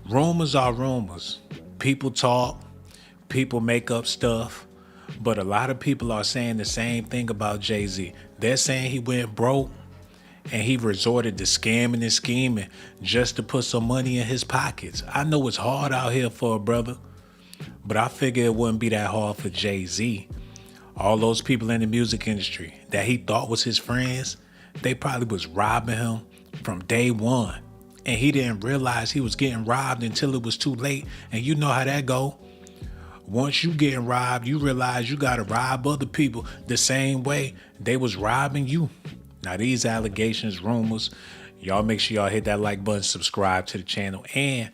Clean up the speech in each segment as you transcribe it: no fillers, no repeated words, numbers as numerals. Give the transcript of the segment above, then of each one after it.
Rumors are rumors. People talk, people make up stuff, but a lot of people are saying the same thing about Jay-Z. They're saying he went broke and he resorted to scamming and scheming just to put some money in his pockets. I know it's hard out here for a brother, but I figure it wouldn't be that hard for Jay-Z. All those people in the music industry that he thought was his friends, they probably was robbing him from day one. And he didn't realize he was getting robbed until it was too late. And you know how that go. Once you getting robbed, you realize you gotta rob other people the same way they was robbing you. Now these allegations, rumors, y'all make sure y'all hit that like button, subscribe to the channel, and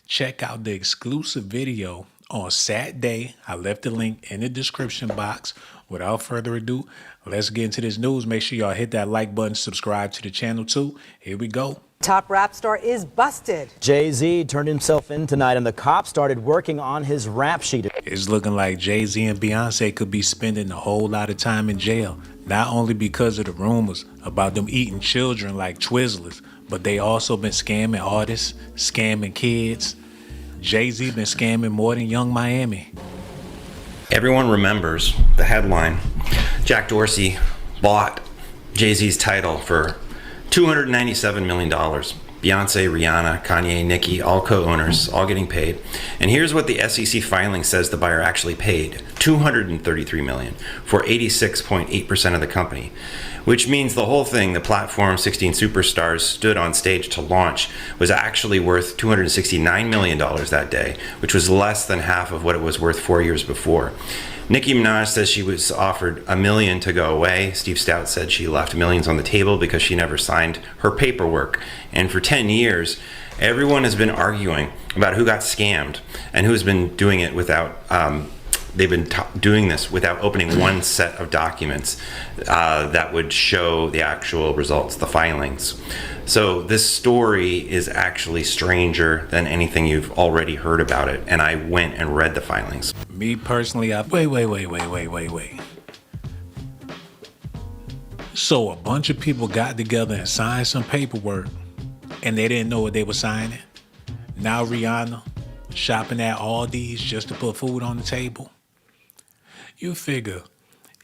check out the exclusive video on Saturday. I left the link in the description box. Without further ado, let's get into this news. Make sure y'all hit that like button, subscribe to the channel too. Here we go. Top rap star is busted. Jay-Z turned himself in tonight and the cops started working on his rap sheet. It's looking like Jay-Z and Beyoncé could be spending a whole lot of time in jail, not only because of the rumors about them eating children like Twizzlers, but they also been scamming artists, scamming kids. Jay-Z been scamming more than Young Miami. Everyone remembers the headline. Jack Dorsey bought Jay-Z's title for $297 million. Beyonce, Rihanna, Kanye, Nicki, all co-owners, all getting paid. And here's what the SEC filing says the buyer actually paid: $233 million for 86.8% of the company, which means the whole thing, the platform 16 Superstars stood on stage to launch, was actually worth $269 million that day, which was less than half of what it was worth 4 years before. Nicki Minaj says she was offered $1 million to go away. Steve Stout said she left millions on the table because she never signed her paperwork. And for 10 years, everyone has been arguing about who got scammed and who's been doing it without, they've been doing this without opening one set of documents that would show the actual results, the filings. So this story is actually stranger than anything you've already heard about it. And I went and read the filings. Me personally, wait. So a bunch of people got together and signed some paperwork and they didn't know what they were signing. Now Rihanna shopping at Aldi's just to put food on the table. You figure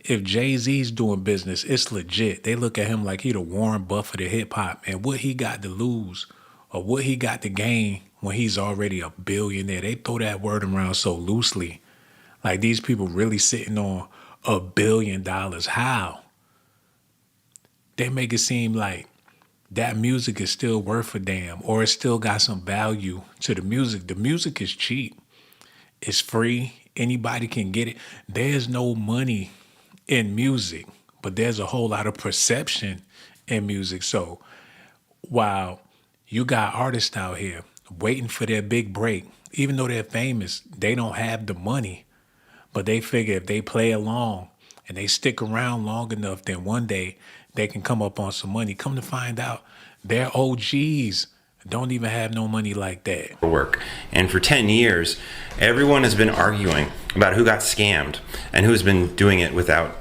if Jay-Z's doing business, it's legit. They look at him like he the Warren Buffett of hip hop, and what he got to lose or what he got to gain when he's already a billionaire. They throw that word around so loosely. Like these people really sitting on $1 billion. How? They make it seem like that music is still worth a damn, or it still got some value to the music. The music is cheap. It's free. Anybody can get it. There's no money in music, but there's a whole lot of perception in music. So while you got artists out here waiting for their big break, even though they're famous, they don't have the money. But they figure if they play along and they stick around long enough, then one day they can come up on some money. Come to find out, their OGs don't even have no money like that. Work. And for 10 years, everyone has been arguing about who got scammed and who's been doing it without,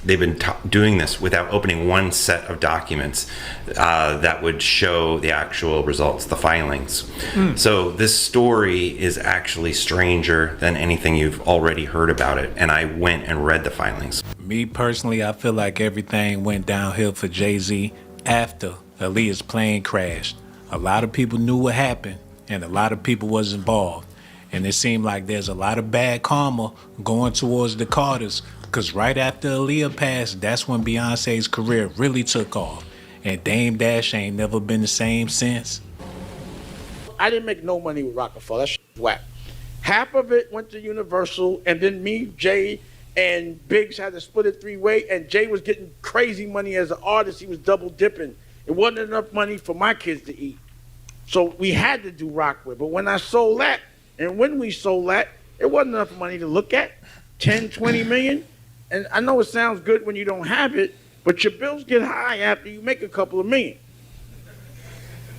they've been doing this without opening one set of documents that would show the actual results, the filings. So this story is actually stranger than anything you've already heard about it. And I went and read the filings. Me personally, I feel like everything went downhill for Jay-Z after Aaliyah's plane crashed. A lot of people knew what happened and a lot of people was involved. And it seemed like there's a lot of bad karma going towards the Carters, because right after Aaliyah passed, that's when Beyonce's career really took off. And Dame Dash ain't never been the same since. I didn't make no money with Rockefeller. That shit was whack. Half of it went to Universal, and then me, Jay, and Biggs had to split it three-way, and Jay was getting crazy money as an artist. He was double dipping. It wasn't enough money for my kids to eat. So we had to do Rockwood. But when I sold that, and when we sold that, it wasn't enough money to look at, 10, 20 million. And I know it sounds good when you don't have it, but your bills get high after you make a couple of million.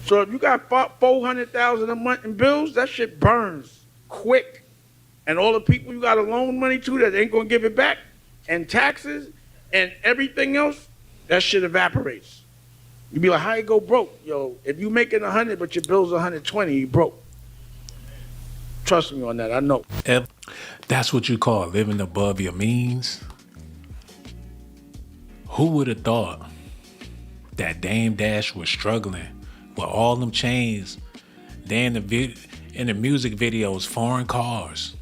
So if you got $400,000 a month in bills, that shit burns quick. And all the people you got to loan money to that ain't going to give it back, and taxes and everything else, that shit evaporates. You be like, how you go broke? Yo, if you making 100 but your bill's 120, you broke. Trust me on that, I know. If that's what you call living above your means, who would have thought that Dame Dash was struggling with all them chains? They in the music videos, foreign cars.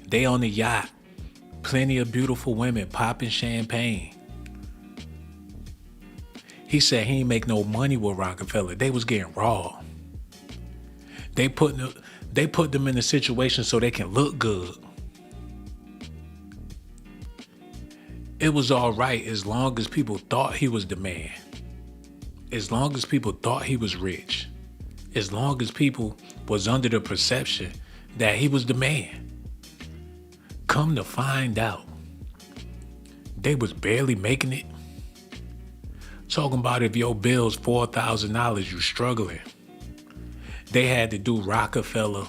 They on the yacht, plenty of beautiful women popping champagne. He said he ain't make no money with Rockefeller. They was getting raw. They put them in a situation so they can look good. It was all right as long as people thought he was the man. As long as people thought he was rich. As long as people was under the perception that he was the man. Come to find out, they was barely making it. Talking about if your bill's $4,000, you struggling. They had to do Rockefeller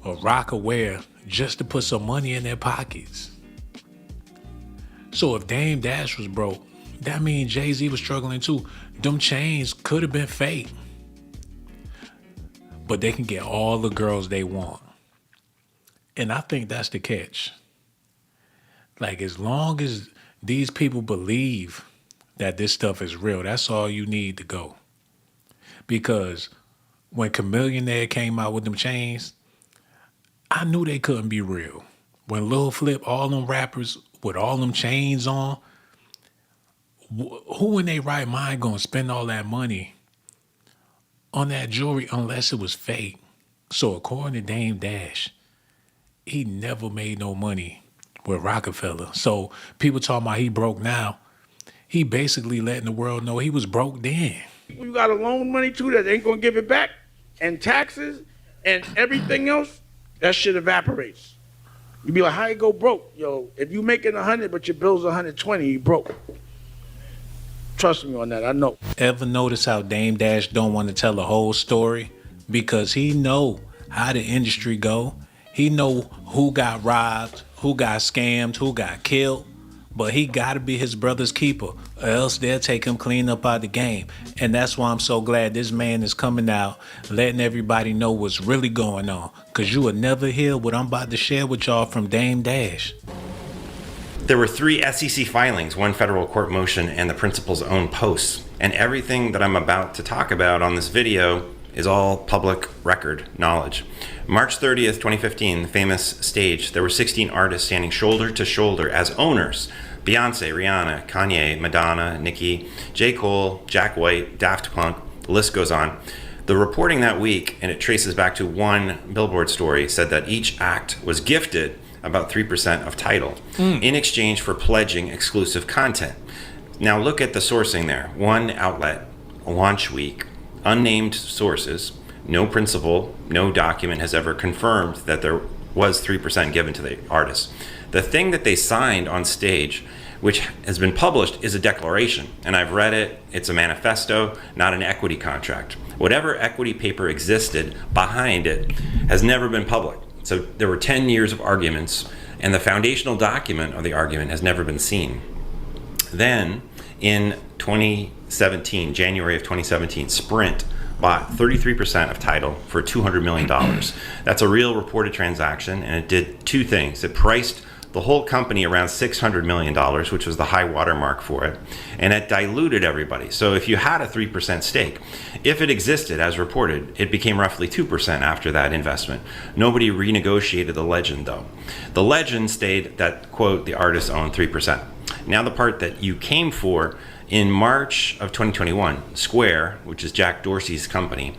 or Rockaware just to put some money in their pockets. So if Dame Dash was broke, that means Jay-Z was struggling too. Them chains could have been fake. But they can get all the girls they want. And I think that's the catch. Like, as long as these people believe that this stuff is real, that's all you need to go. Because when Chamillionaire came out with them chains, I knew they couldn't be real. When Lil Flip, all them rappers with all them chains on, who in their right mind gonna spend all that money on that jewelry unless it was fake? So according to Dame Dash, he never made no money with Rockefeller. So people talking about he broke now, he basically letting the world know he was broke then. You got to loan money too that ain't gonna give it back, and taxes and everything else, that shit evaporates. You be like, how you go broke? Yo, if you making 100 but your bill's 120, you broke. Trust me on that, I know. Ever notice how Dame Dash don't want to tell the whole story? Because he know how the industry go. He know who got robbed, who got scammed, who got killed. But he gotta be his brother's keeper, or else they'll take him clean up out the game. And that's why I'm so glad this man is coming out, letting everybody know what's really going on. Cause you will never hear what I'm about to share with y'all from Dame Dash. There were 3 SEC filings, 1 federal court motion, and the principal's own posts. And everything that I'm about to talk about on this video is all public record knowledge. March 30th, 2015, the famous stage, there were 16 artists standing shoulder to shoulder as owners. Beyonce, Rihanna, Kanye, Madonna, Nicki, J. Cole, Jack White, Daft Punk, the list goes on. The reporting that week, and it traces back to one Billboard story, said that each act was gifted about 3% of Tidal in exchange for pledging exclusive content. Now look at the sourcing there. One outlet, launch week, unnamed sources, no principal, no document has ever confirmed that there was 3% given to the artists. The thing that they signed on stage, which has been published, is a declaration. And I've read it. It's a manifesto, not an equity contract. Whatever equity paper existed behind it has never been public. So there were 10 years of arguments, and the foundational document of the argument has never been seen. Then in 2017, January of 2017, Sprint bought 33% of Tidal for $200 million. That's a real reported transaction, and it did 2 things. It priced the whole company around $600 million, which was the high watermark for it, and it diluted everybody. So if you had a 3% stake, if it existed as reported, it became roughly 2% after that investment. Nobody renegotiated the legend though. The legend stayed that, quote, the artists own 3%. Now the part that you came for, in March of 2021, Square, which is Jack Dorsey's company,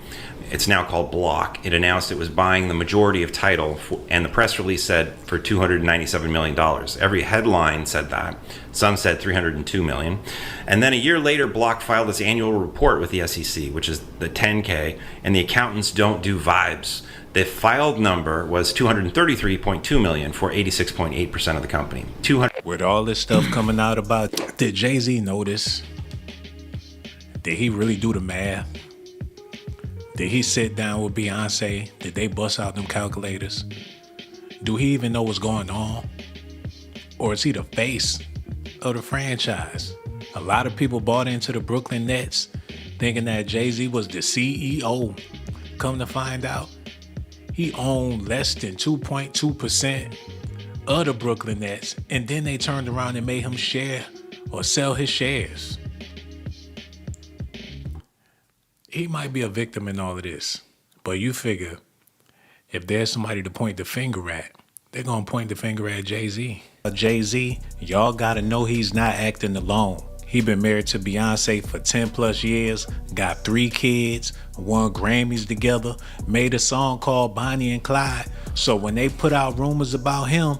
it's now called Block, it announced it was buying the majority of Tidal, and the press release said for $297 million. Every headline said that. Some said $302 million. And then a year later, Block filed its annual report with the SEC, which is the 10K, and the accountants don't do vibes. The filed number was $233.2 million for 86.8% of the company. With all this stuff coming out about, did Jay-Z notice? Did he really do the math? Did he sit down with Beyonce? Did they bust out them calculators? Do he even know what's going on? Or is he the face of the franchise? A lot of people bought into the Brooklyn Nets thinking that Jay-Z was the CEO. Come to find out, He owned less than 2.2% of the Brooklyn Nets, and then they turned around and made him share or sell his shares. He might be a victim in all of this, but you figure if there's somebody to point the finger at, they're gonna point the finger at Jay-Z. Jay-Z, y'all gotta know he's not acting alone. He been married to Beyonce for 10 plus years, got 3 kids, won Grammys together, made a song called Bonnie and Clyde. So when they put out rumors about him,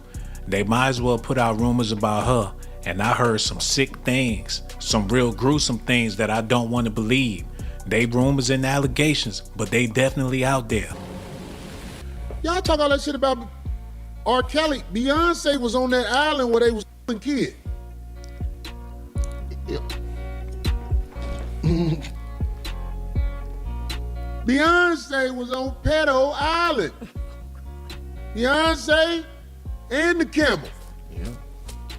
they might as well put out rumors about her. And I heard some sick things, some real gruesome things that I don't want to believe. They rumors and allegations, but they definitely out there. Y'all talk all that shit about R. Kelly. Beyonce was on that island where they was kids. Beyonce was on Pedo Island. Beyonce and the Campbell. Yeah.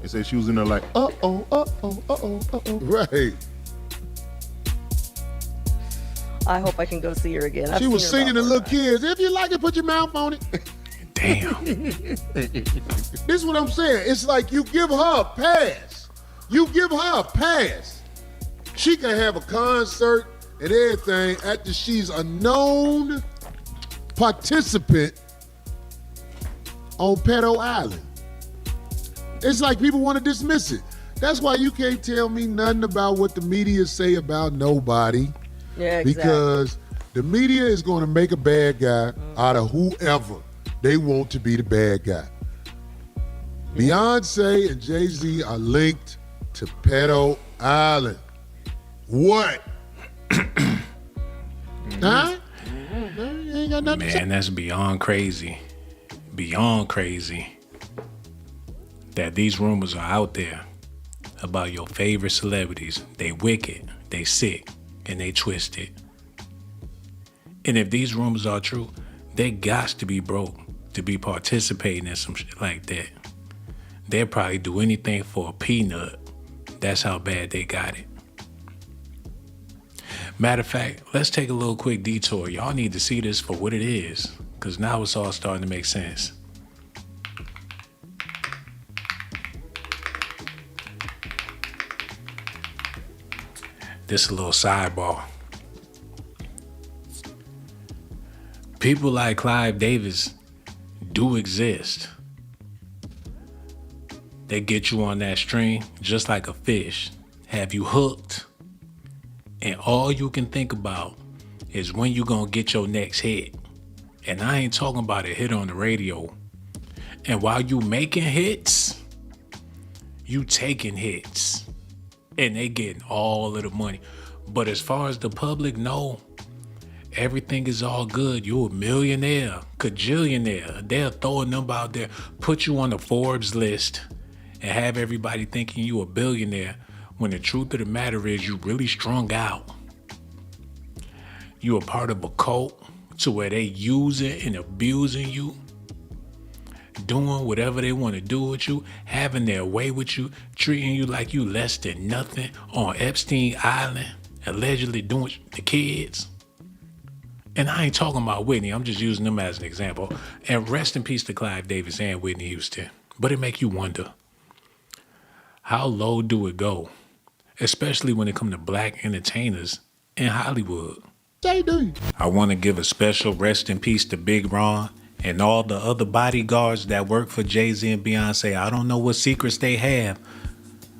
They said she was in there like, uh-oh, uh-oh, uh-oh, uh-oh. Right. I hope I can go see her again. She was singing to little kids. If you like it, put your mouth on it. Damn. This is what I'm saying. It's like you give her a pass. You give her a pass. She can have a concert and everything after she's a known participant on Pedo Island. It's like people want to dismiss it. That's why you can't tell me nothing about what the media say about nobody. Yeah, exactly. Because the media is going to make a bad guy out of whoever they want to be the bad guy. Beyonce and Jay-Z are linked to Pedo Island. What? Huh? Ain't got nothing to say. Man, that's beyond crazy. Beyond crazy that these rumors are out there about your favorite celebrities. They wicked, they sick, and they twisted. And if these rumors are true, they got to be broke to be participating in some shit like that. They'll probably do anything for a peanut. That's how bad they got it. Matter of fact, let's take a little quick detour. Y'all need to see this for what it is, because now it's all starting to make sense. This a little sidebar. People like Clive Davis do exist. They get you on that string just like a fish, have you hooked, and all you can think about is when you gonna get your next hit. And I ain't talking about a hit on the radio. And while you making hits, you taking hits. And they getting all of the money. But as far as the public know, everything is all good. You're a millionaire, cajillionaire. They'll throw a number out there, put you on the Forbes list, and have everybody thinking you a billionaire, when the truth of the matter is you really strung out. You a part of a cult to where they using and abusing you, doing whatever they want to do with you, having their way with you, treating you like you less than nothing on Epstein Island, allegedly doing the kids. And I ain't talking about Whitney, I'm just using them as an example. And rest in peace to Clive Davis and Whitney Houston. But it make you wonder, how low do it go? Especially when it comes to black entertainers in Hollywood. I want to give a special rest in peace to Big Ron and all the other bodyguards that work for Jay-Z and Beyoncé. I don't know what secrets they have,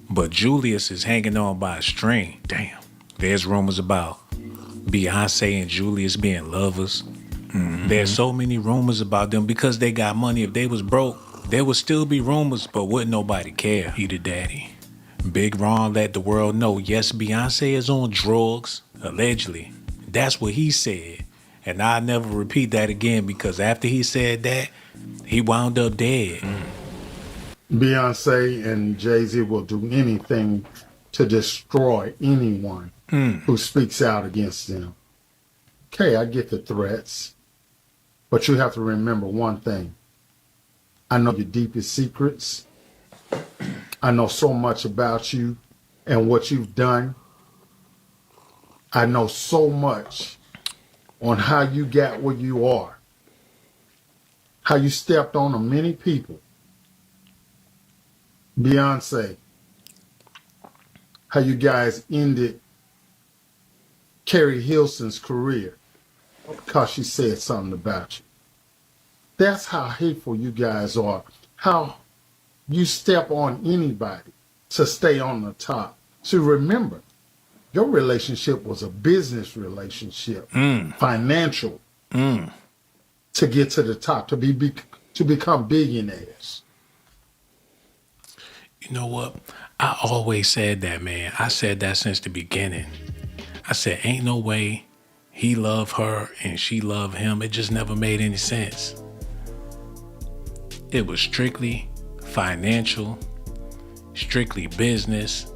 but Julius is hanging on by a string. Damn. There's rumors about Beyonce and Julius being lovers. Mm-hmm. There's so many rumors about them because they got money. If they was broke, there would still be rumors, but wouldn't nobody care. He the daddy. Big Ron let the world know, yes, Beyonce is on drugs, allegedly. That's what he said. And I'll never repeat that again, because after he said that, he wound up dead. Beyonce and Jay-Z will do anything to destroy anyone who speaks out against them. Okay, I get the threats, but you have to remember one thing. I know your deepest secrets. I know so much about you and what you've done. I know so much on how you got where you are. how you stepped on many people. Beyonce, how you guys ended Carrie Hilson's career because she said something about you. That's how hateful you guys are. How you step on anybody to stay on the top. So remember, your relationship was a business relationship, financial, to get to the top, to become billionaires. You know what? I always said that, man. I said that since the beginning. I said, ain't no way he loved her and she loved him. It just never made any sense. It was strictly financial, strictly business.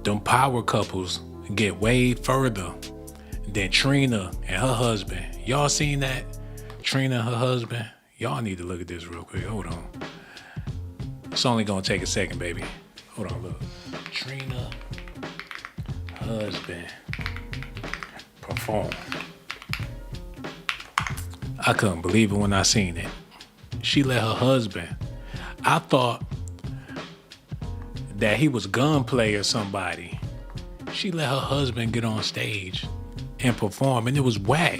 Them power couples get way further than Trina and her husband. Y'all seen that? Trina and her husband? Y'all need to look at this real quick. Hold on. It's only gonna take a second, baby. Hold on, look. Trina, husband, performed. I couldn't believe it when I seen it. She let her husband. I thought that he was gunplay or somebody. She let her husband get on stage and perform, and it was whack.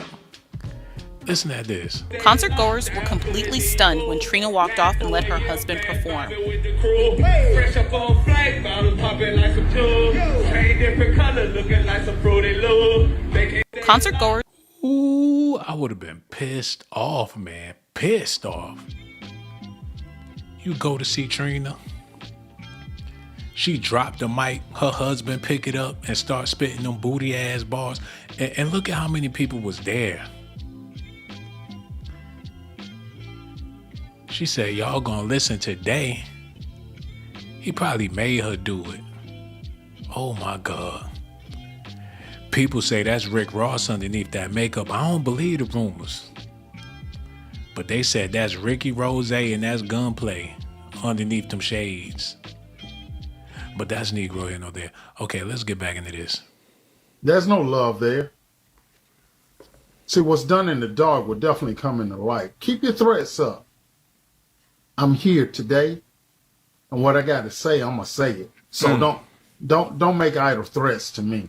Listen to this. Concert goers were completely stunned when Trina walked off and let her husband perform. Concert goers. Ooh, I would have been pissed off, man. Pissed off. You go to see Trina. She dropped the mic, her husband pick it up and start spitting them booty ass bars. And look at how many people was there. She said, y'all gonna listen today. He probably made her do it. Oh my God. People say that's Rick Ross underneath that makeup. I don't believe the rumors. But they said that's Ricky Rose and that's gunplay underneath them shades. But that's Negro here, no there. Okay, let's get back into this. There's no love there. See, what's done in the dark will definitely come in the light. Keep your threats up. I'm here today, and what I got to say, I'm gonna say it. So don't make idle threats to me.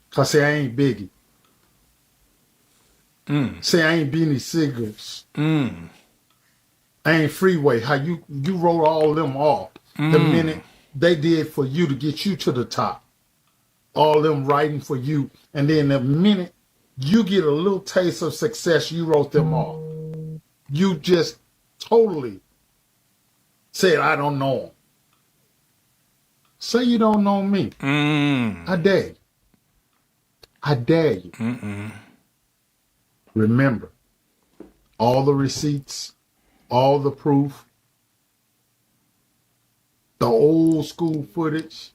Cause see, I ain't Biggie. See, I ain't Beanie Siegels. I ain't Freeway. How you wrote all them off the minute they did for you to get you to the top. All them writing for you, and then the minute you get a little taste of success, you wrote them off. You just totally said, I don't know him. Say you don't know me. I dare you. I dare you. Remember, all the receipts, all the proof, the old school footage.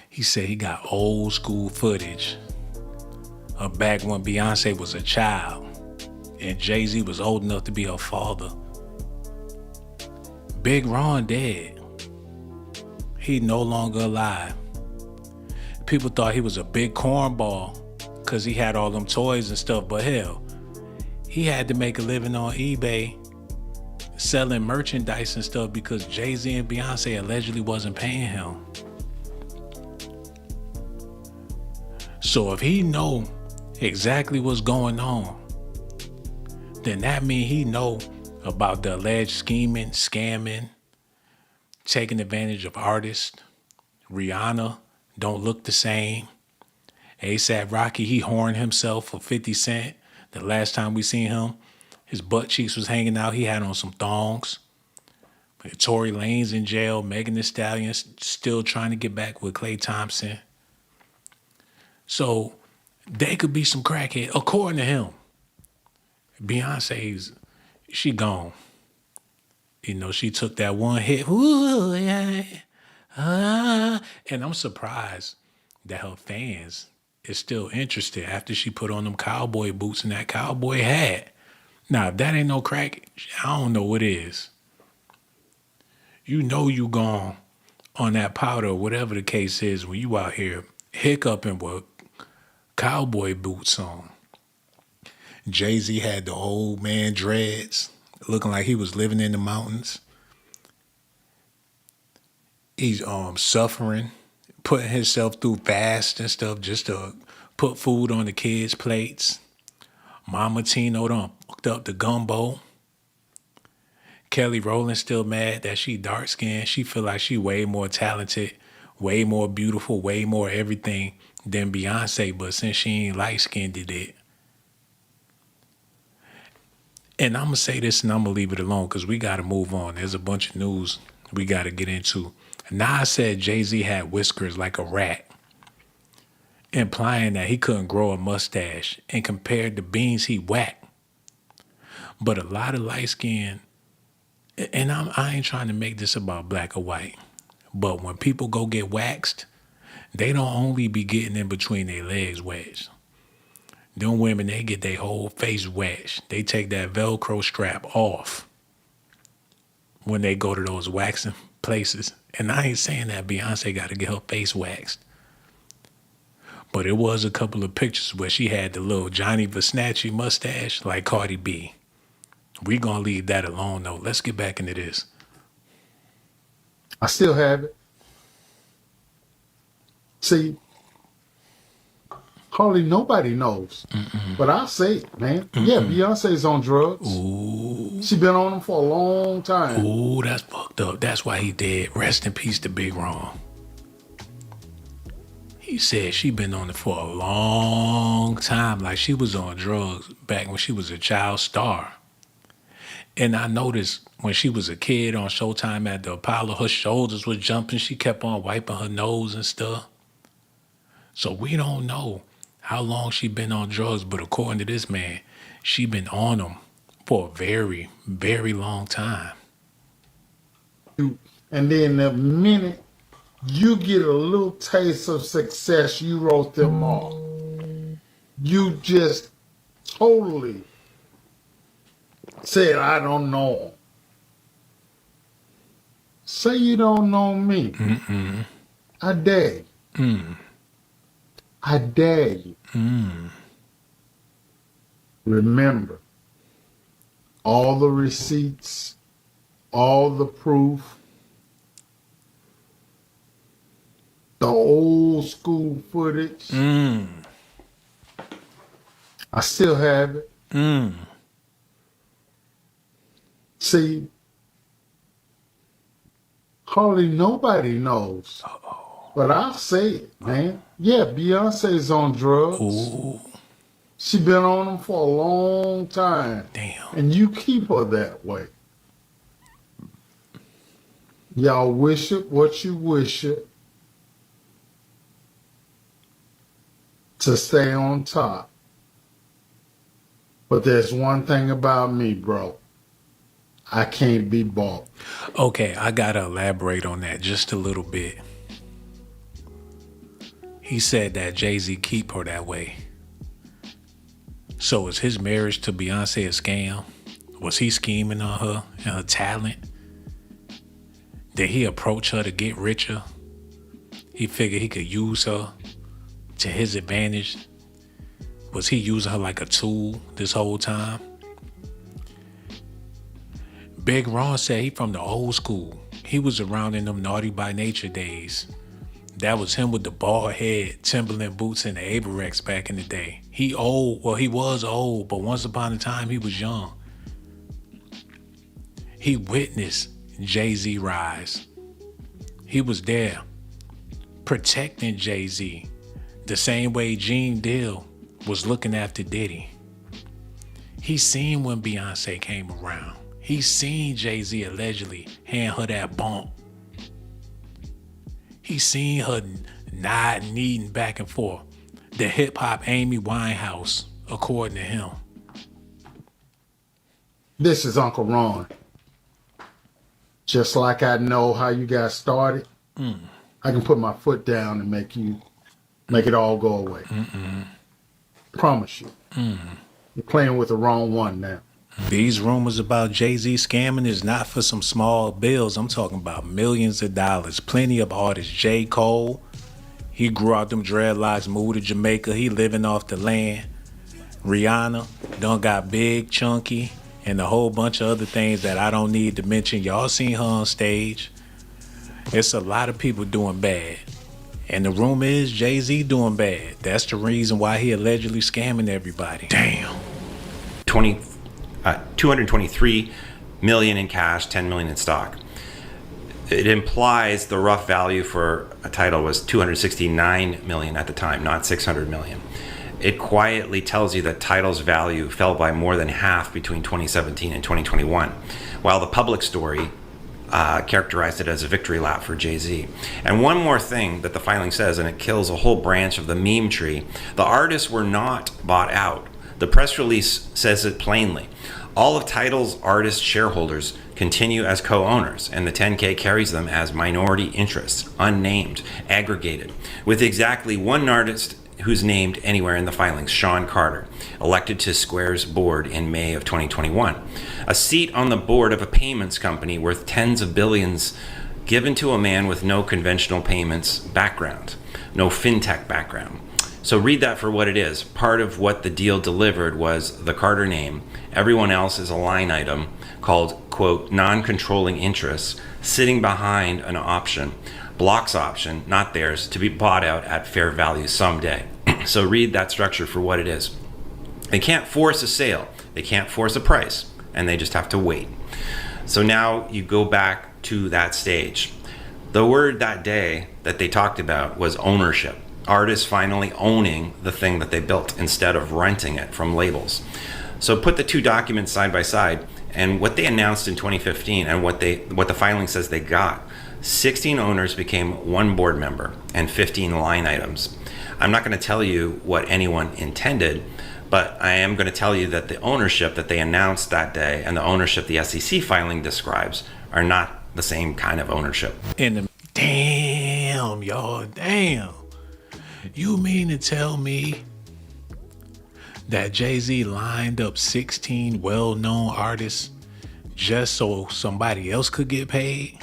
He said he got old school footage of back when Beyonce was a child and Jay-Z was old enough to be her father. Big Ron dead. He no longer alive. People thought he was a big cornball because he had all them toys and stuff, but hell, he had to make a living on eBay selling merchandise and stuff because Jay-Z and Beyoncé allegedly wasn't paying him. So if he know exactly what's going on, then that means he know about the alleged scheming, scamming, taking advantage of artists. Rihanna don't look the same. A$AP Rocky, he horned himself for 50 Cent. The last time we seen him, his butt cheeks was hanging out. He had on some thongs. Tory Lanez in jail. Megan Thee Stallion still trying to get back with Klay Thompson. So they could be some crackhead, according to him. Beyonce's, she gone. You know, she took that one hit. Ooh, yeah. And I'm surprised that her fans is still interested after she put on them cowboy boots and that cowboy hat. Now, if that ain't no crack, I don't know what is. You know you gone on that powder or whatever the case is when you out here hiccuping with cowboy boots on. Jay-Z had the old man dreads, looking like he was living in the mountains. He's suffering, putting himself through fast and stuff just to put food on the kids' plates. Mama Tino done fucked up the gumbo. Kelly Rowland still mad that she dark skinned. She feel like she way more talented, way more beautiful, way more everything than Beyonce, but since she ain't light skinned, did it. And I'm gonna say this and I'm gonna leave it alone because we gotta move on. There's a bunch of news we gotta get into. Nas said Jay-Z had whiskers like a rat, implying that he couldn't grow a mustache and compared the beans he whacked. But a lot of light skinned, and I ain't trying to make this about black or white, but when people go get waxed, they don't only be getting in between their legs wedged. Them women, they get their whole face wedged. They take that Velcro strap off when they go to those waxing places. And I ain't saying that Beyonce got to get her face waxed. But it was a couple of pictures where she had the little Johnny Versace mustache like Cardi B. We gonna leave that alone though. Let's get back into this. I still have it. See, hardly nobody knows. But I'll say it, man. Yeah, Beyonce's on drugs. Ooh. She been on them for a long time. Ooh, that's fucked up. That's why he dead. Rest in peace to Big Ron. He said she been on it for a long time. Like she was on drugs back when she was a child star. And I noticed when she was a kid on Showtime at the Apollo, her shoulders was jumping. She kept on wiping her nose and stuff. So we don't know how long she been on drugs, but according to this man, she been on them for a very, very long time. And then the minute you get a little taste of success, you wrote them off. You just totally said, I don't know him. Say you don't know me. I dare you. I dare you. Remember, all the receipts, all the proof, the old school footage. I still have it. See, hardly nobody knows. But I'll say it, man. Yeah, Beyonce's on drugs. Ooh. She been on them for a long time. Damn. And you keep her that way. Y'all wish it what you wish it to stay on top. But there's one thing about me, bro. I can't be bought. Okay, I gotta elaborate on that just a little bit. He said that Jay-Z keep her that way. So is his marriage to Beyonce a scam? Was he scheming on her and her talent? Did he approach her to get richer? He figured he could use her to his advantage. Was he using her like a tool this whole time? Big Ron said he from the old school. He was around in them Naughty by Nature days. That was him with the bald head, Timberland boots, and the Averex back in the day. He old, well, he was old, but once upon a time he was young. He witnessed Jay-Z rise. He was there, protecting Jay-Z, the same way Gene Deal was looking after Diddy. He seen when Beyonce came around. He seen Jay-Z allegedly hand her that bump. He seen her nodding, kneading back and forth. The hip-hop Amy Winehouse, according to him. This is Uncle Ron. Just like I know how you got started, I can put my foot down and make it all go away. Promise you. You're playing with the wrong one now. These rumors about Jay-Z scamming is not for some small bills. I'm talking about millions of dollars. Plenty of artists. J. Cole, he grew out them dreadlocks, moved to Jamaica. He living off the land. Rihanna, done got big, chunky, and a whole bunch of other things that I don't need to mention. Y'all seen her on stage. It's a lot of people doing bad. And the rumor is Jay-Z doing bad. That's the reason why he allegedly scamming everybody. Damn. 223 million in cash, 10 million in stock. It implies the rough value for a title was 269 million at the time, not 600 million. It quietly tells you that title's value fell by more than half between 2017 and 2021, while the public story characterized it as a victory lap for Jay-Z. And one more thing that the filing says, and it kills a whole branch of the meme tree, the artists were not bought out. The press release says it plainly. All of Tidal's artist shareholders continue as co-owners, and the 10K carries them as minority interests, unnamed, aggregated, with exactly one artist who's named anywhere in the filings, Sean Carter, elected to Square's board in May of 2021. A seat on the board of a payments company worth tens of billions given to a man with no conventional payments background, no fintech background. So read that for what it is. Part of what the deal delivered was the Carter name. Everyone else is a line item called, quote, non-controlling interests sitting behind an option, Block's option, not theirs, to be bought out at fair value someday. So read that structure for what it is. They can't force a sale. They can't force a price, and they just have to wait. So now you go back to that stage. The word that day that they talked about was ownership. Artists finally owning the thing that they built instead of renting it from labels. So put the two documents side by side, and what they announced in 2015 and what the filing says they got. 16 owners became one board member and 15 line items. I'm not going to tell you what anyone intended, but I am going to tell you that the ownership that they announced that day and the ownership the SEC filing describes are not the same kind of ownership. Damn, y'all, damn. You mean to tell me that Jay-Z lined up 16 well-known artists just so somebody else could get paid?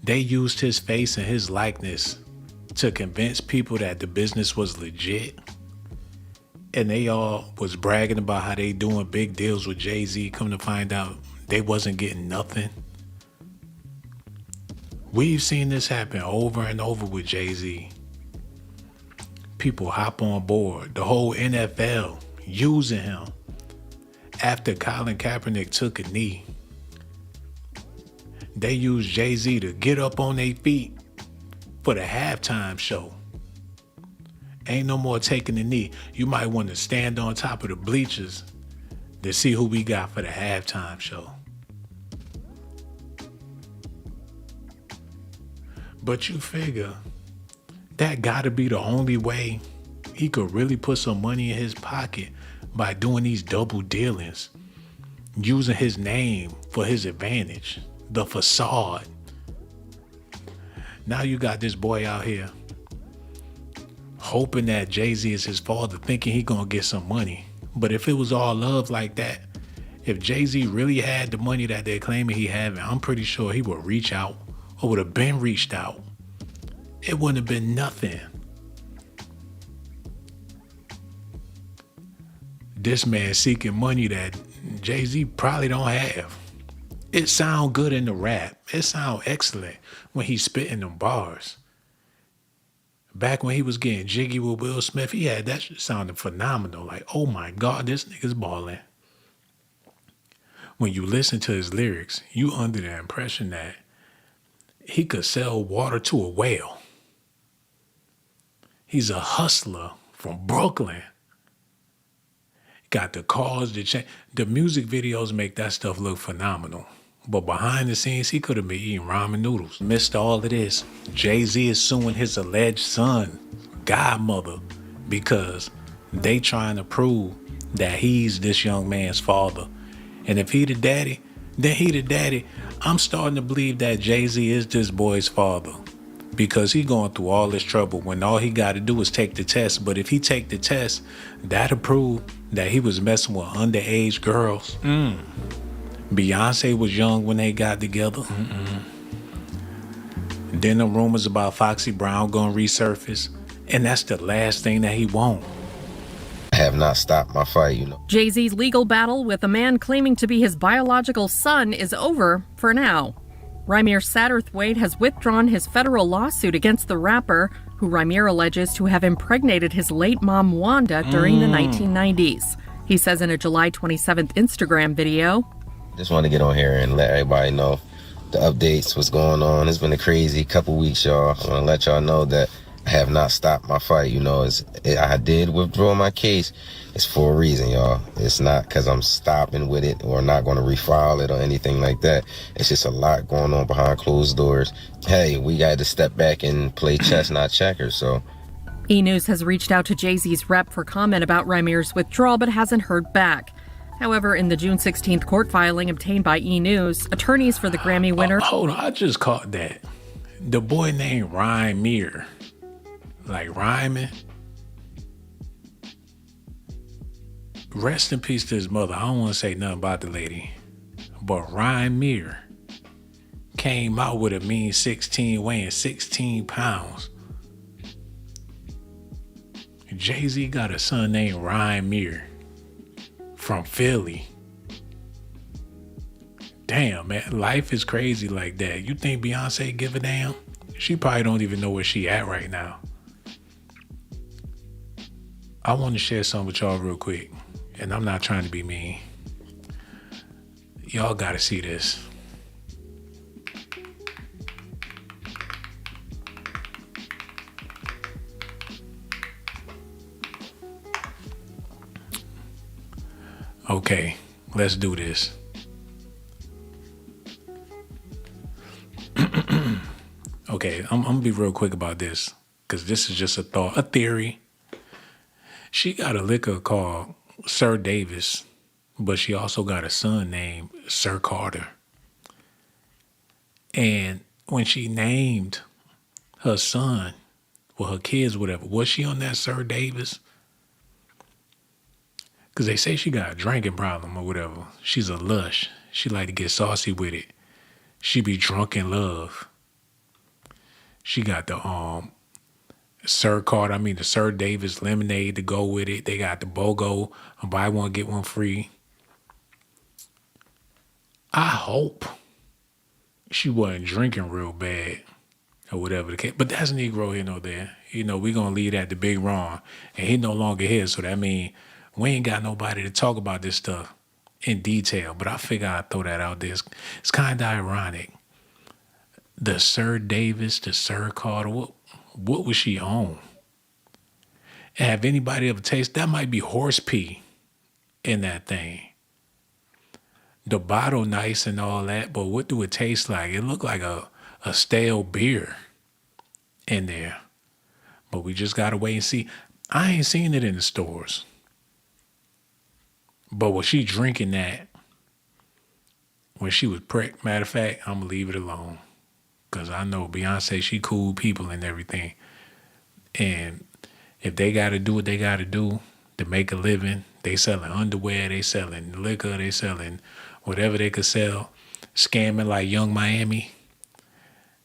They used his face and his likeness to convince people that the business was legit. And they all was bragging about how they doing big deals with Jay-Z. Come to find out they wasn't getting nothing. We've seen this happen over and over with Jay-Z. People hop on board. The whole NFL using him after Colin Kaepernick took a knee. They used Jay-Z to get up on their feet for the halftime show. Ain't no more taking the knee. You might want to stand on top of the bleachers to see who we got for the halftime show. But you figure that gotta be the only way he could really put some money in his pocket by doing these double dealings, using his name for his advantage, the facade. Now you got this boy out here hoping that Jay-Z is his father, thinking he gonna get some money. But if it was all love like that, if Jay-Z really had the money that they're claiming he had, I'm pretty sure he would reach out or would have been reached out. It wouldn't have been nothing. This man seeking money that Jay-Z probably don't have. It sound good in the rap. It sound excellent when he's spitting them bars. Back when he was getting jiggy with Will Smith, he had that shit sounding phenomenal. Like, oh my God, this nigga's balling. When you listen to his lyrics, you under the impression that he could sell water to a whale. He's a hustler from Brooklyn. Got the cars, the music videos make that stuff look phenomenal. But behind the scenes, he could have been eating ramen noodles. Missed all of this. Jay-Z is suing his alleged son, godmother, because they trying to prove that he's this young man's father. And if he the daddy, then he the daddy. I'm starting to believe that Jay-Z is this boy's father, because he going through all this trouble when all he got to do is take the test. But if he take the test, that'll prove that he was messing with underage girls. Beyonce was young when they got together. Then the rumors about Foxy Brown gonna resurface, and that's the last thing that he want. have not stopped my fight, you know. Jay-Z's legal battle with a man claiming to be his biological son is over for now. Rymir Satterthwaite has withdrawn his federal lawsuit against the rapper, who Rymir alleges to have impregnated his late mom Wanda during the 1990s. He says in a July 27th Instagram video, Just want to get on here and let everybody know the updates, what's going on. It's been a crazy couple weeks, y'all. I want to let y'all know that I have not stopped my fight. You know, I did withdraw my case. It's for a reason, y'all. It's not because I'm stopping with it or not going to refile it or anything like that. It's just a lot going on behind closed doors. Hey, we got to step back and play chess, not checkers, so. E! News has reached out to Jay-Z's rep for comment about Rymir's withdrawal but hasn't heard back. However, in the June 16th court filing obtained by E! News, attorneys for the Grammy winner... hold on, I just caught that. The boy named Rymir. Like rhyming. Rest in peace to his mother. I don't want to say nothing about the lady. But Rymir came out with a mean 16, weighing 16 pounds. Jay-Z got a son named Rymir from Philly. Damn, man, life is crazy like that. You think Beyonce give a damn? She probably don't even know where she at right now. I want to share something with y'all real quick, and I'm not trying to be mean. Y'all gotta see this. Okay, let's do this. Okay, I'm gonna be real quick about this, because this is just a thought, a theory. She got a liquor called Sir Davis, but she also got a son named Sir Carter. And when she named her son, well, her kids, whatever, was she on that Sir Davis? Because they say she got a drinking problem or whatever. She's a lush. She like to get saucy with it. She be drunk in love. She got the Sir Carter, the Sir Davis lemonade to go with it. They got the BOGO, buy one, get one free. I hope she wasn't drinking real bad or whatever the case. But that's Negro here, no there. You know, we going to leave that to Big Ron. And he no longer here, so that means we ain't got nobody to talk about this stuff in detail. But I figure I'd throw that out there. It's kind of ironic. The Sir Davis, the Sir Carter, what was she on? And have anybody ever tasted? That might be horse pee in that thing. The bottle nice and all that, but what do it taste like? It looked like a stale beer in there. But we just gotta wait and see. I ain't seen it in the stores. But was she drinking that when she was pregnant? Matter of fact, I'm gonna leave it alone. Because I know Beyonce, she cool people and everything. And if they got to do what they got to do to make a living, they selling underwear, they selling liquor, they selling whatever they could sell, scamming like Young Miami,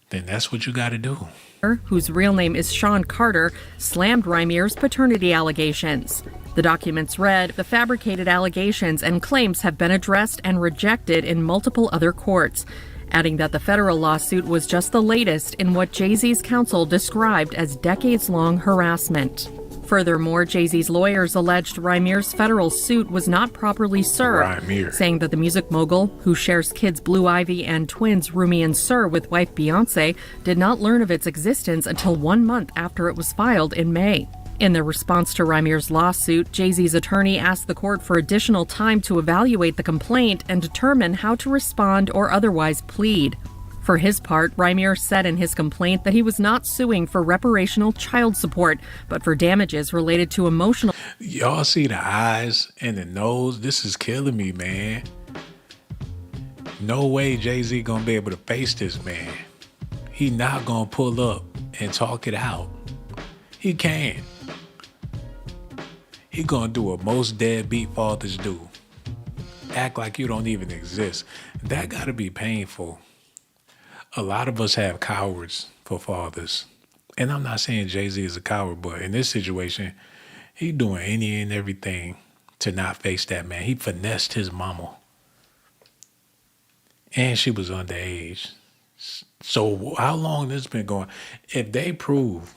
then that's what you got to do. Whose real name is Sean Carter, slammed Rymir's paternity allegations. The documents read, the fabricated allegations and claims have been addressed and rejected in multiple other courts, adding that the federal lawsuit was just the latest in what Jay-Z's counsel described as decades-long harassment. Furthermore, Jay-Z's lawyers alleged Rymir's federal suit was not properly served, saying that the music mogul, who shares kids Blue Ivy and twins Rumi and Sir with wife Beyonce, did not learn of its existence until 1 month after it was filed in May. In their response to Rymir's lawsuit, Jay-Z's attorney asked the court for additional time to evaluate the complaint and determine how to respond or otherwise plead. For his part, Rymir said in his complaint that he was not suing for reparational child support, but for damages related to emotional... Y'all see the eyes and the nose? This is killing me, man. No way Jay-Z gonna be able to face this man. He not gonna pull up and talk it out. He can't. He gonna do what most deadbeat fathers do. Act like you don't even exist. That gotta be painful. A lot of us have cowards for fathers. And I'm not saying Jay-Z is a coward, but in this situation, He doing any and everything to not face that man. He finessed his mama. And she was underage. So how long this been going? If they prove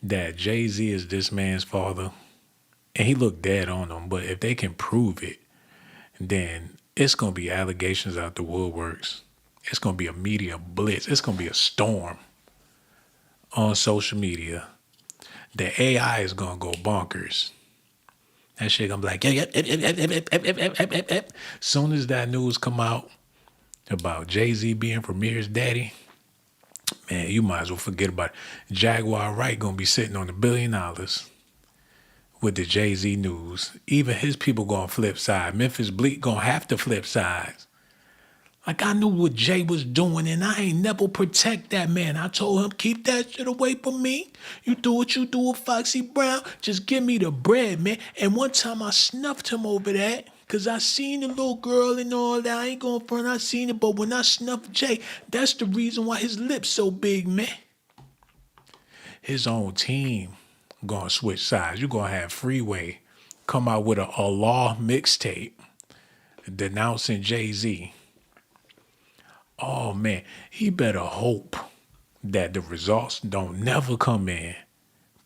that Jay-Z is this man's father, and he looked dead on him, but if they can prove it, then it's going to be allegations out the woodworks. It's going to be a media blitz. It's going to be a storm on social media. The AI is going to go bonkers. That shit going to be like, soon as that news come out about Jay-Z being Premier's daddy, man, you might as well forget about it. Jaguar Wright going to be sitting on $1 billion with the Jay-Z news. Even his people going to flip sides. Memphis Bleak going to have to flip sides. Like, I knew what Jay was doing, and I ain't never protect that man. I told him, keep that shit away from me. You do what you do with Foxy Brown. Just give me the bread, man. And one time I snuffed him over that, because I seen the little girl and all that. I ain't going front, I seen it. But when I snuffed Jay, that's the reason why his lips so big, man. His own team going to switch sides. You're going to have Freeway come out with a law mixtape denouncing Jay-Z. Oh, man, he better hope that the results don't never come in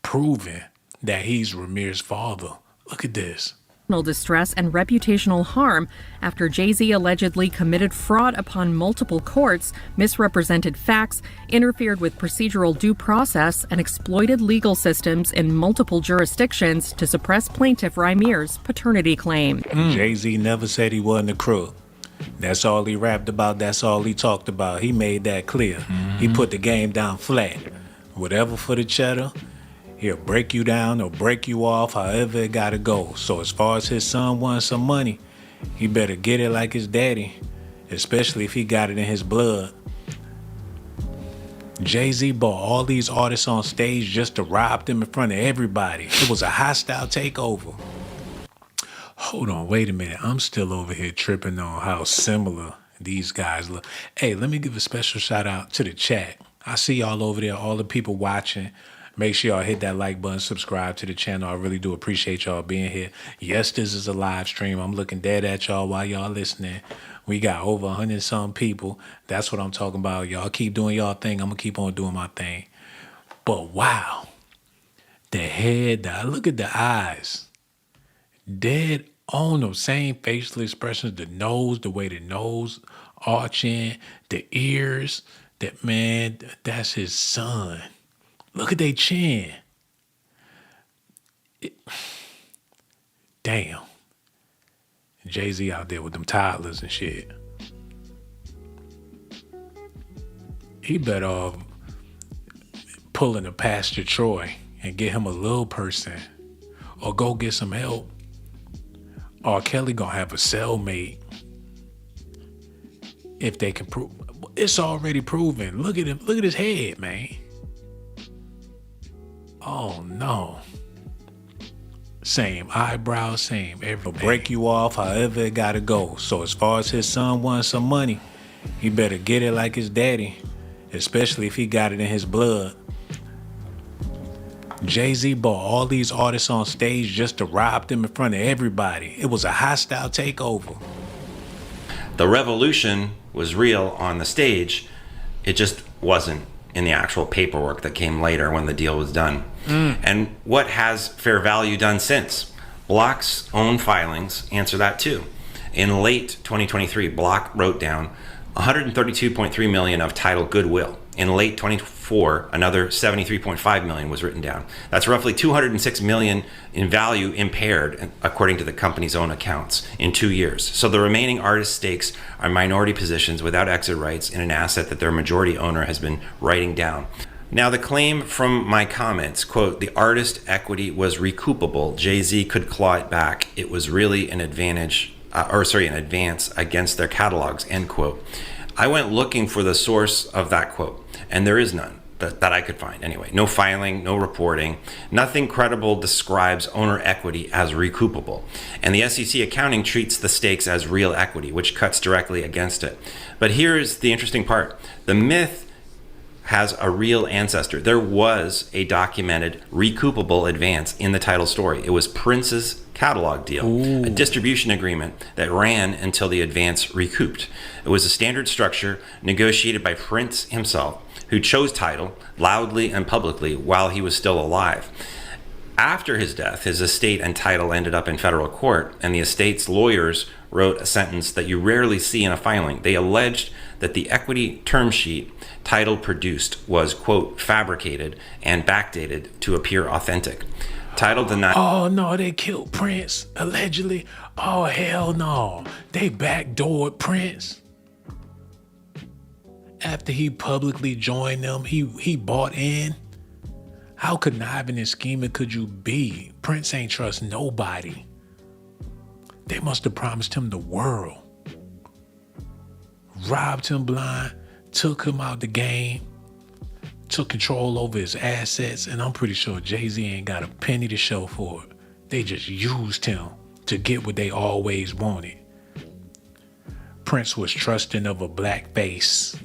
proving that he's Ramir's father. Look at this. Distress and reputational harm after Jay-Z allegedly committed fraud upon multiple courts, misrepresented facts, interfered with procedural due process, and exploited legal systems in multiple jurisdictions to suppress plaintiff Ramir's paternity claim. Jay-Z never said he wasn't a crook. That's all he rapped about. That's all he talked about. He made that clear. He put the game down flat. Whatever for the cheddar, he'll break you down or break you off, however it gotta go. So as far as his son wants some money, he better get it like his daddy, especially if he got it in his blood. Jay-Z bought all these artists on stage just to rob them in front of everybody. It was a hostile takeover. Hold on, wait a minute. I'm still over here tripping on how similar these guys look. Hey, let me give a special shout out to the chat. I see y'all over there, all the people watching. Make sure y'all hit that like button, subscribe to the channel. I really do appreciate y'all being here. Yes, this is a live stream. I'm looking dead at y'all while y'all listening. We got over 100 some people. That's what I'm talking about. Y'all keep doing y'all thing. I'm going to keep on doing my thing. But wow, the head, look at the eyes. Dead on them, same facial expressions, the nose, the way the nose arching, the ears, that man, that's his son. Look at their chin. Damn. Jay-Z out there with them toddlers and shit. He better off pulling a Pastor Troy and get him a little person or go get some help. R. Kelly gonna have a cellmate if they can prove. It's already proven. Look at him. Look at his head, man. Oh no. Same eyebrows, same everything. Break you off, however it gotta go. So as far as his son wants some money, he better get it like his daddy, especially if he got it in his blood. Jay-Z bought all these artists on stage just to rob them in front of everybody. It was a hostile takeover. The revolution was real on the stage. It just wasn't in the actual paperwork that came later when the deal was done. And what has fair value done since? Block's own filings answer that too. In late 2023, Block wrote down 132.3 million of title goodwill. In late 2024, another 73.5 million was written down. That's roughly 206 million in value impaired, according to the company's own accounts, in 2 years. So the remaining artist stakes are minority positions without exit rights in an asset that their majority owner has been writing down. Now, the claim from my comments, quote, the artist equity was recoupable. Jay-Z could claw it back. It was really an advance against their catalogs, end quote. I went looking for the source of that quote, and there is none that I could find anyway. No filing, no reporting. Nothing credible describes owner equity as recoupable. And the SEC accounting treats the stakes as real equity, which cuts directly against it. But here's the interesting part. The myth has a real ancestor. There was a documented recoupable advance in the title story. It was Prince's catalog deal, a distribution agreement that ran until the advance recouped. It was a standard structure negotiated by Prince himself, who chose title loudly and publicly while he was still alive. After his death, his estate and title ended up in federal court, and the estate's lawyers wrote a sentence that you rarely see in a filing. They alleged that the equity term sheet title produced was, quote, fabricated and backdated to appear authentic. Title denied. Oh no, they killed Prince, allegedly. Oh hell no, they backdoored Prince. After he publicly joined them, he bought in. How conniving and scheming could you be? Prince ain't trust nobody. They must have promised him the world. Robbed him blind, took him out the game, took control over his assets, and I'm pretty sure Jay-Z ain't got a penny to show for it. They just used him to get what they always wanted. Prince was trusting of a black face.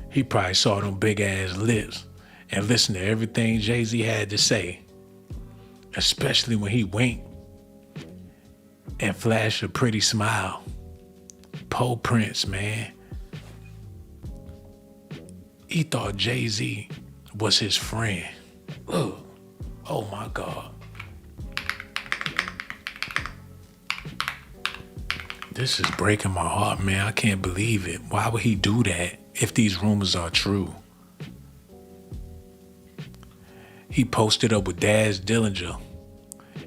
He probably saw them big ass lips and listened to everything Jay-Z had to say, especially when he winked and flashed a pretty smile. Po Prince, man. He thought Jay-Z was his friend. Ugh. Oh my God. This is breaking my heart, man. I can't believe it. Why would he do that if these rumors are true? He posted up with Daz Dillinger.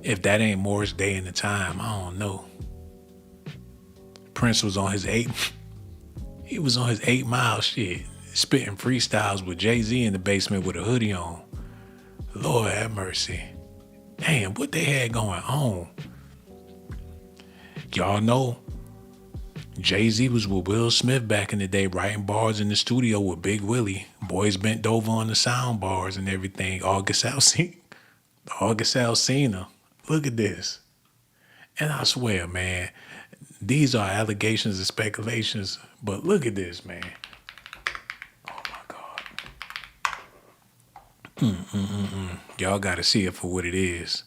If that ain't Morris Day in the time, I don't know. Prince was on his 8 Mile shit, spitting freestyles with Jay-Z in the basement with a hoodie on. Lord have mercy. Damn, what they had going on? Y'all know Jay-Z was with Will Smith back in the day, writing bars in the studio with Big Willie. Boys bent over on the sound bars and everything. August Alsina. Look at this. And I swear, man, these are allegations and speculations, but look at this, man. Oh my God. Y'all gotta see it for what it is.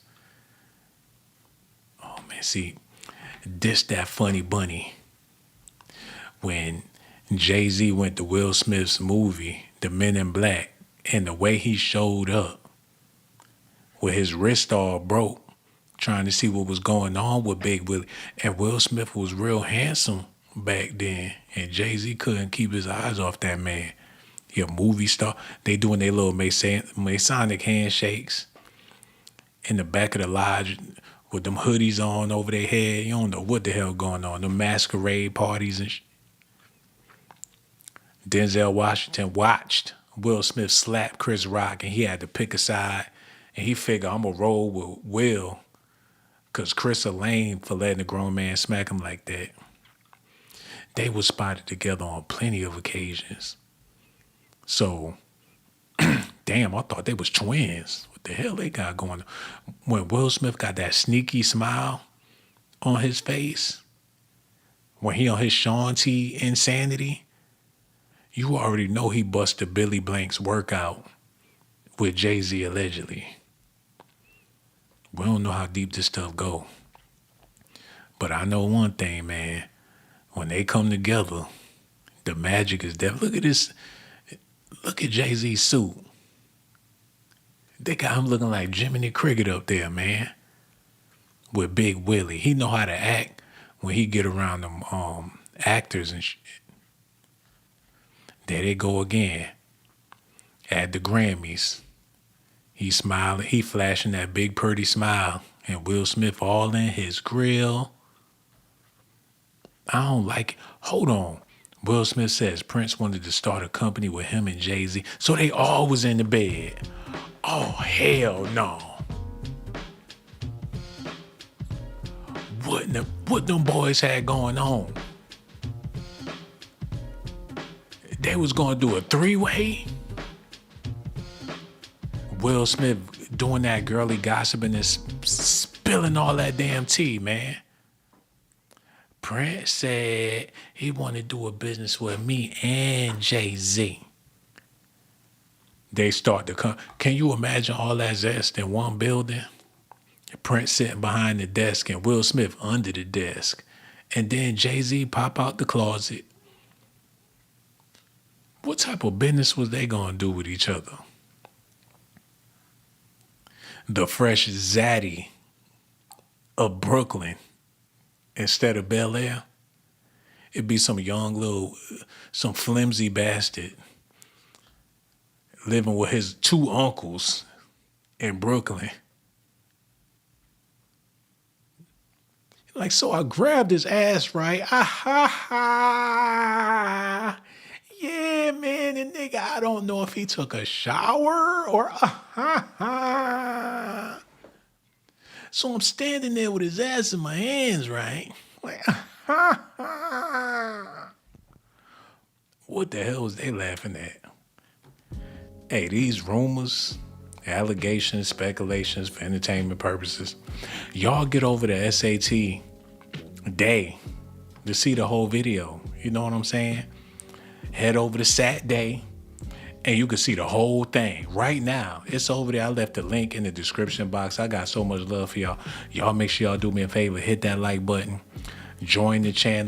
Oh man, see, this that funny bunny. When Jay-Z went to Will Smith's movie, The Men in Black, and the way he showed up with his wrist all broke, trying to see what was going on with Big Willie. And Will Smith was real handsome back then, and Jay-Z couldn't keep his eyes off that man. He a movie star. They doing their little Masonic handshakes in the back of the lodge with them hoodies on over their head. You don't know what the hell going on. The masquerade parties and Denzel Washington watched Will Smith slap Chris Rock, and he had to pick a side, and he figured, I'm going to roll with Will because Chris a lame for letting a grown man smack him like that. They were spotted together on plenty of occasions. So, damn, I thought they was twins. What the hell they got going on? When Will Smith got that sneaky smile on his face, when he on his Sean T insanity, you already know he busted Billy Blank's workout with Jay-Z allegedly. We don't know how deep this stuff go. But I know one thing, man. When they come together, the magic is there. Look at this. Look at Jay-Z's suit. They got him looking like Jiminy Cricket up there, man. With Big Willie. He know how to act when he get around them actors and shit. There they go again. At the Grammys. He smiling, he flashing that big pretty smile, and Will Smith all in his grill. I don't like it. Hold on. Will Smith says Prince wanted to start a company with him and Jay-Z, so they all was in the bed. Oh, hell no. What them boys had going on? They was gonna do a 3-way? Will Smith doing that girly gossiping and spilling all that damn tea, man. Prince said he wanted to do a business with me and Jay-Z. They start to come. Can you imagine all that zest in one building? Prince sitting behind the desk and Will Smith under the desk. And then Jay-Z pop out the closet. What type of business was they going to do with each other? The fresh zaddy of Brooklyn instead of Bel Air. It'd be some young little, some flimsy bastard living with his two uncles in Brooklyn. Like, so I grabbed his ass, right? Yeah, man, and nigga, I don't know if he took a shower or So I'm standing there with his ass in my hands, right? Like, what the hell was they laughing at? Hey, these rumors, allegations, speculations for entertainment purposes. Y'all get over to S.A.T day to see the whole video. You know what I'm saying? Head over to S.A.T day and you can see the whole thing right now. It's over there. I left the link in the description box. I got so much love for y'all. Y'all make sure y'all do me a favor. Hit that like button. Join the channel.